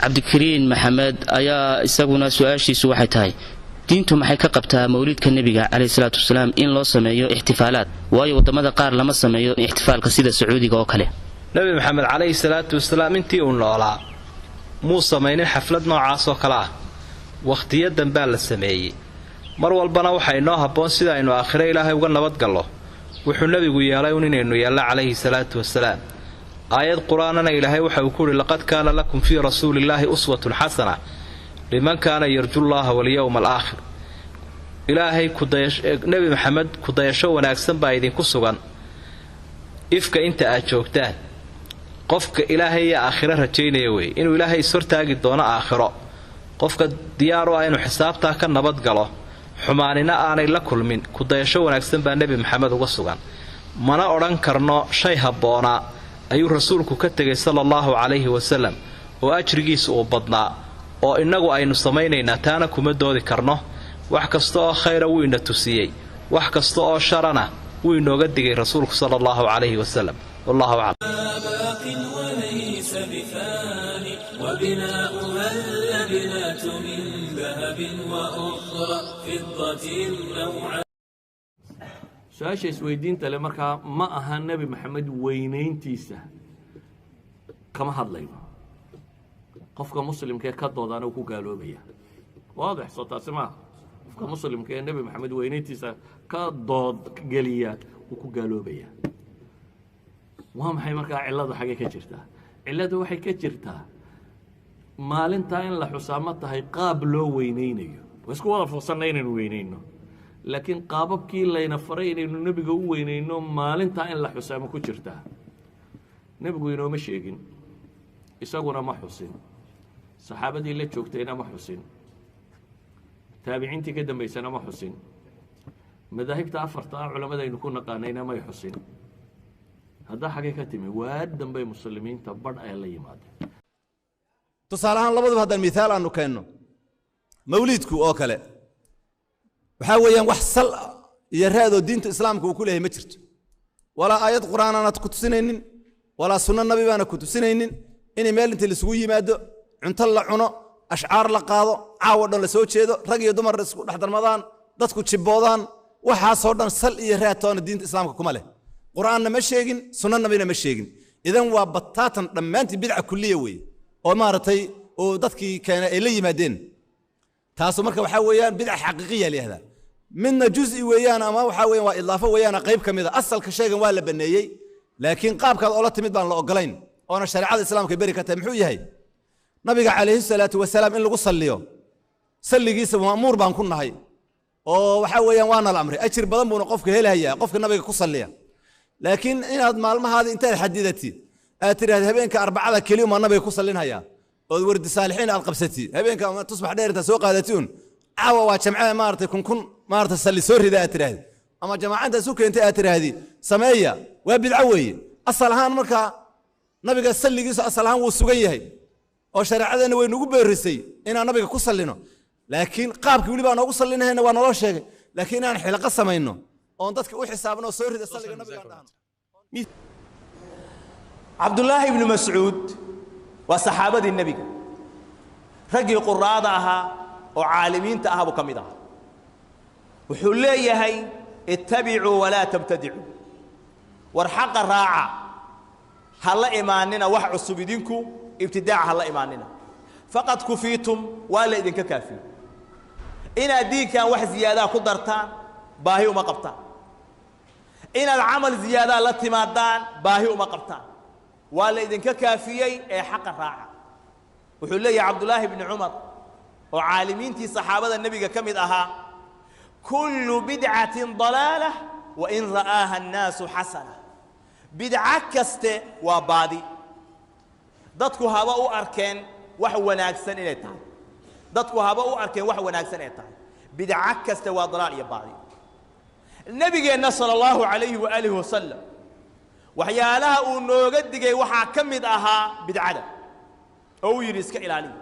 cabdikariin maxamed ayaa isaguna su'aashiisu waxay tahay diintu maxay ka qabtaa mawlidka nabiga kaleey salaatu wasalaam in loo sameeyo ihtifaalaad waayo wadamada qaar lama sameeyo ihtifaalka sida sacuudiga oo kale nabi maxamed kaleey salaatu wasalaam intii uu noolaa muu sameeyay xaflad noocaas oo kala ah waqtiyadan baa la sameeyay mar walbana waxa inoo haboon sida aynu aakhire ilaahay uga nabad gallo wuxuu nabigu yeelay inaynu yeelno kaleey salaatu wasalaam آيات قرآننا إلهي وحيكون لقد كان لكم في رسول الله أسوة حسنة لمن كان يرجو الله واليوم الآخر إلهي نبي محمد كديشو وناكسن بايدين كسوغان إفك إنت أجوكتان قفك إلهي يا آخرة رجيني وي إنو إلهي سرتاقي دون آخرة قفك ديارو أينو حسابتا كان نبض قلو حماننا آني لكل من كديشو وناكسن با نبي محمد وسوغان منا أوران كرنو شيها بونا ayuu rasuulku ka tagay sallallahu alayhi wa sallam oo ajrigiisa oo badnaa oo inagu aynu sameeynayna taana kuma doodi karno wax kasta oo khayr ah ina tusiyay wax kasta oo sharana uu inooga digay rasuulku sallallahu alayhi wa sallam wallahu a'lam سؤال isweydiinta le marka ma aha nabi maxamed weynayntiisa kama hadlayno qofka muslimka ka doodana uu ku gaaloobaya waadix soo taasima qofka muslimka ee nabi maxamed weynayntiisa ka dood galiya uu ku gaaloobaya waa maxay marka ciladu xagee ka jirtaa ciladu waxay ka jirtaa maalinta in la xusaamo tahay qaab loo weynaynayo isku wada fursanay inaynu weynayno laakiin qaababkii layna faray inaynu nabiga u weynayno maalinta in la xusaamo ku jirta nabigu inoo ma sheegin isaguna ma xusin saxaabadii la joogtayna ma xusin taabiciintii ka dambaysana ma xusin madaahibta afarta culimada aynu ku naqaanayna ma xusin hadda xagee ka timi waa dambe muslimiinta badh ay la yimaadeen tusaalahan labaduba haddaan miaal aanu keenno mawlidku oo kale waxaa weeyaan wax sal iyo raadoo diinta islaamka uu ku leeyahay ma jirto walaa aayad qur'aan aanad ku tusinaynin walaa sunno nabi baana ku tusinaynin inay meel inta lisugu yimaado cunto la cuno ashcaar la qaado caawo dhan la soo jeedo rag iyo dumar isku dhexdarmadaan dadku jibboodaan waxaasoo dhan sal iyo raad toona diinta islaamka kuma leh qur'aanna ma sheegin sunno nabina ma sheegin idan waa bataatan dhammaantii bidca kulliya weeye oo maaragtay oo dadkii keena ay la yimaadeen taasoo marka waxaa weeyaan bidca xaqiiqiya leeyahay midna juz'i weeyaan ama waxaa weeyaan waa idaafo weeyaan qayb kamid ah asalka shaygan waa la baneeyay laakiin qaabkaad oo la timid baan la ogolayn oo shariicada islaamka bari ka tahay muxuu yahay nabiga kaleey salaatu wasalaam in lagu salliyo salligiisa ma'muur baan ku nahay oo waxaa weeyaan waana la amray ajir badan buu qofka helayaa qofka nabiga ku salliya laakiin inaad maalmahaada intaad xadidatid aad tiraahdo habeenka arbacada kaliya ma nabiga ku sallinaya oo wardi saalixiin aad qabsatid habeenka ma tusbax dheerta soo qaadatiun caawa waa jamcada maartay kun maartay salli soo rida aad tiraahdo ama jamaacada soo keentay aad tiraahdi sameeya waa bidca weeye asal ahaan marka nabiga salligiisa asal ahaan wuu sugan yahay oo shariicadana way nagu beerisay inaan nabiga ku sallino laakiin qaabkii wali baa noogu sallinayna waa noo sheegay laakiin aan xilqa sameeyno oo dadka u xisaabno soo rida salliga nabiga dhahno Abdullah ibn Mas'ud وصحابة النبي رجي قرادها وعالمين تأهبوا كمدها وحليه هي اتبعوا ولا تبتدعوا وارحق الراعة هلا إيماننا وحع السبيدينكو ابتداع هلا إيماننا فقد كفيتم ولا إذن كافي إن دي كان وح زيادة قدرتان باهي وما قبطان إن العمل زيادة لاتمادان باهي وما قبطان ولا إذن كافيي حق الراعة وحلي عبد الله بن عمر وعالمين تي صحابة النبي كمد أها كل بدعة ضلالة وإن رآها الناس حسنة بدعة كست وبادي ضدكو هواء أركان وحو ناكسن إلى تاي ضدكو هواء أركان وحو ناكسن إلى تاي بدعة كست وضلال يا بادي النبي صلى الله عليه وآله وسلم waxyaalaha uu nooga digay waxa kamid ahaa bidcada oo yiri iska ilaaliyo